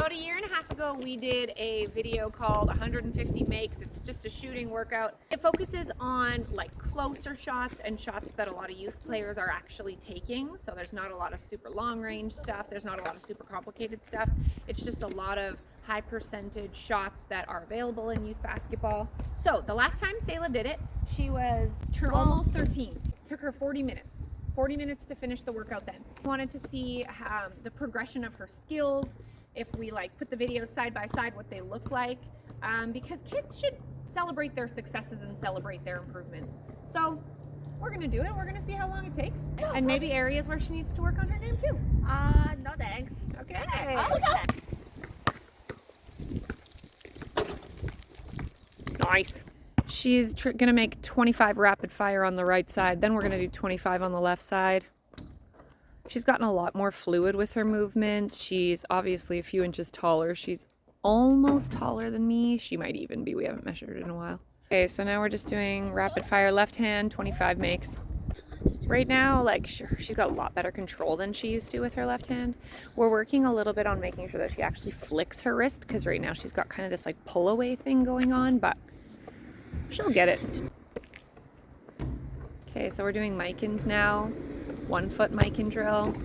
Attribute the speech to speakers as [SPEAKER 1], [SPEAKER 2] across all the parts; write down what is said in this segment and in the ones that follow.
[SPEAKER 1] About a year and a half ago, we did a video called 150 Makes. It's just a shooting workout. It focuses on like closer shots and shots that a lot of youth players are actually taking. So there's not a lot of super long range stuff. There's not a lot of super complicated stuff. It's just a lot of high percentage shots that are available in youth basketball. So the last time Selah did it, she was almost 13. It took her 40 minutes. 40 minutes to finish the workout then. I wanted to see the progression of her skills, if we like put the videos side by side, what they look like, because kids should celebrate their successes and celebrate their improvements. So we're gonna do it. We're gonna see how long it takes, and maybe areas where she needs to work on her game too.
[SPEAKER 2] No thanks.
[SPEAKER 1] Okay. Nice. She's gonna make 25 rapid fire on the right side, then we're gonna do 25 on the left side. She's gotten a lot more fluid with her movements. She's obviously a few inches taller. She's almost taller than me. She might even be. We haven't measured in a while. Okay, so now we're just doing rapid fire left hand, 25 makes. Right now, like, she's got a lot better control than she used to with her left hand. We're working a little bit on making sure that she actually flicks her wrist, because right now she's got kind of this like pull away thing going on, but she'll get it. Okay, so we're doing MIKANS now. 1 foot Mikan drill.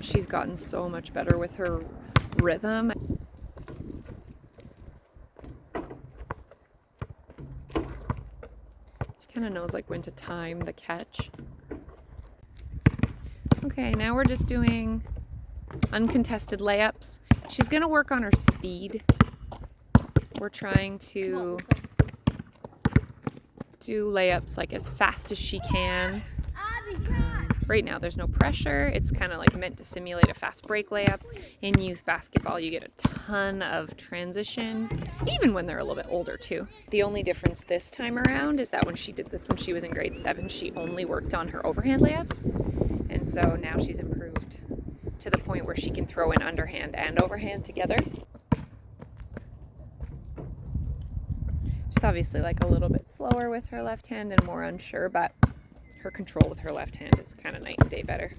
[SPEAKER 1] She's gotten so much better with her rhythm. She kind of knows like when to time the catch. Okay, now we're just doing uncontested layups. She's gonna work on her speed. We're trying to do layups like as fast as she can. Right now there's no pressure. It's kind of like meant to simulate a fast break layup. In youth basketball you get a ton of transition, even when they're a little bit older too. The only difference this time around is that when she did this when she was in grade 7, she only worked on her overhand layups. And so now she's improved to the point where she can throw in underhand and overhand together. She's obviously like a little bit slower with her left hand and more unsure, but her control with her left hand is kind of night and day better.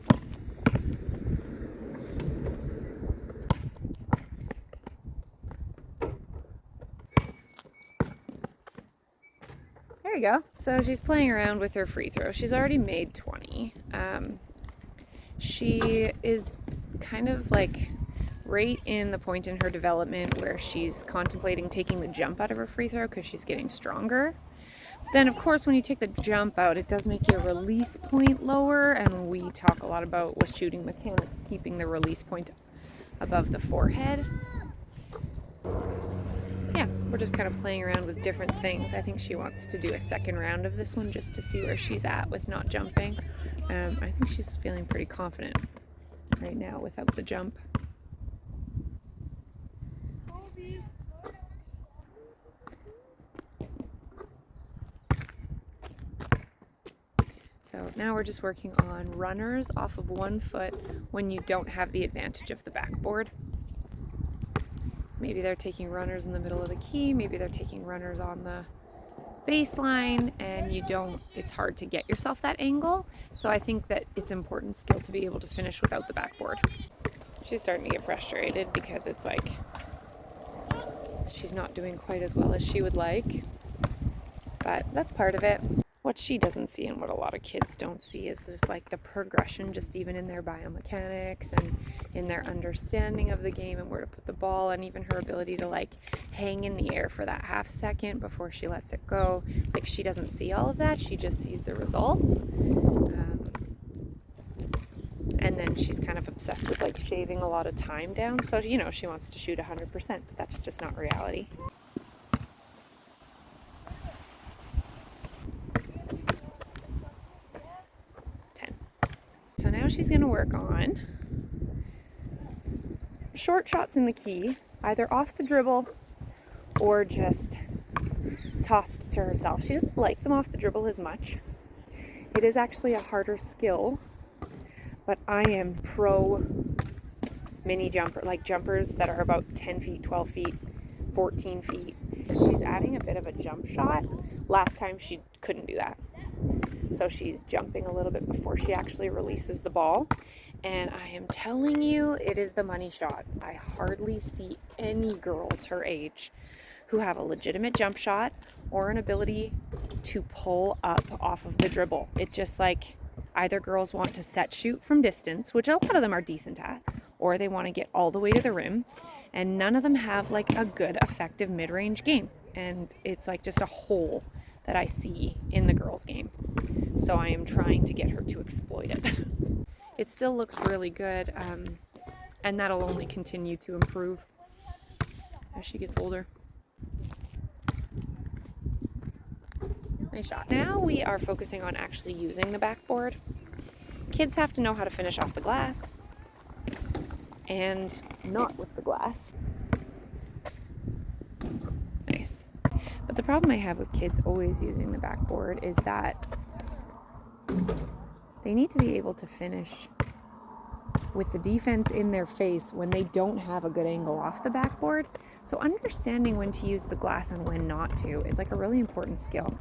[SPEAKER 1] There you go. So she's playing around with her free throw. She's already made 20. She is kind of like right in the point in her development where she's contemplating taking the jump out of her free throw because she's getting stronger. Then of course when you take the jump out, it does make your release point lower, and we talk a lot about with shooting mechanics keeping the release point above the forehead. Yeah, we're just kind of playing around with different things. I think she wants to do a second round of this one just to see where she's at with not jumping. I think she's feeling pretty confident right now without the jump. So now we're just working on runners off of 1 foot when you don't have the advantage of the backboard. Maybe they're taking runners in the middle of the key, maybe they're taking runners on the baseline, and it's hard to get yourself that angle. So I think that it's important skill to be able to finish without the backboard. She's starting to get frustrated because it's like she's not doing quite as well as she would like, but that's part of it. What she doesn't see and what a lot of kids don't see is just like the progression, just even in their biomechanics and in their understanding of the game and where to put the ball, and even her ability to like hang in the air for that half second before she lets it go. Like, she doesn't see all of that, she just sees the results. And then she's kind of obsessed with like shaving a lot of time down. So, you know, she wants to shoot 100%, but that's just not reality. So now she's going to work on short shots in the key, either off the dribble or just tossed to herself. She doesn't like them off the dribble as much. It is actually a harder skill, but I am pro mini jumper, like jumpers that are about 10 feet, 12 feet, 14 feet. She's adding a bit of a jump shot. Last time she couldn't do that. So she's jumping a little bit before she actually releases the ball. And I am telling you, it is the money shot. I hardly see any girls her age who have a legitimate jump shot or an ability to pull up off of the dribble. It just like either girls want to set shoot from distance, which a lot of them are decent at, or they want to get all the way to the rim, and none of them have like a good effective mid-range game. And it's like just a hole that I see in the girls' game. So I am trying to get her to exploit it. It still looks really good, and that'll only continue to improve as she gets older. Nice shot. Now we are focusing on actually using the backboard. Kids have to know how to finish off the glass and not with the glass. Nice. But the problem I have with kids always using the backboard is that they need to be able to finish with the defense in their face when they don't have a good angle off the backboard. So understanding when to use the glass and when not to is like a really important skill.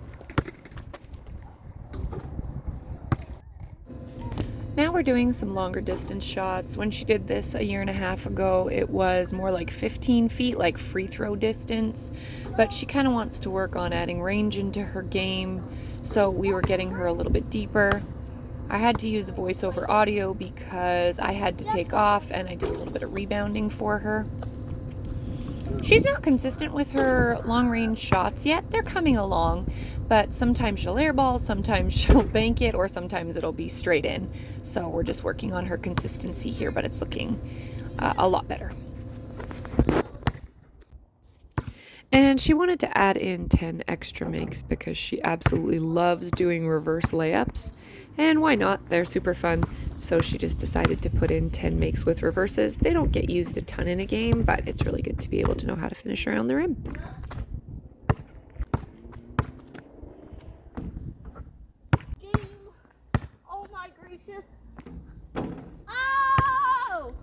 [SPEAKER 1] Now we're doing some longer distance shots. When she did this a year and a half ago, it was more like 15 feet, like free throw distance. But she kind of wants to work on adding range into her game. So we were getting her a little bit deeper. I had to use voiceover audio because I had to take off and I did a little bit of rebounding for her. She's not consistent with her long range shots yet. They're coming along, but sometimes she'll airball, sometimes she'll bank it, or sometimes it'll be straight in. So we're just working on her consistency here, but it's looking a lot better. And she wanted to add in 10 extra makes because she absolutely loves doing reverse layups. And why not? They're super fun. So she just decided to put in 10 makes with reverses. They don't get used a ton in a game, but it's really good to be able to know how to finish around the rim.
[SPEAKER 2] Game. Oh my gracious. Oh!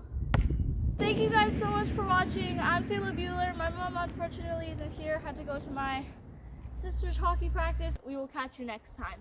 [SPEAKER 2] Thank you guys so much for watching. I'm Selah Bueller. My mom unfortunately isn't here. Had to go to my sister's hockey practice. We will catch you next time.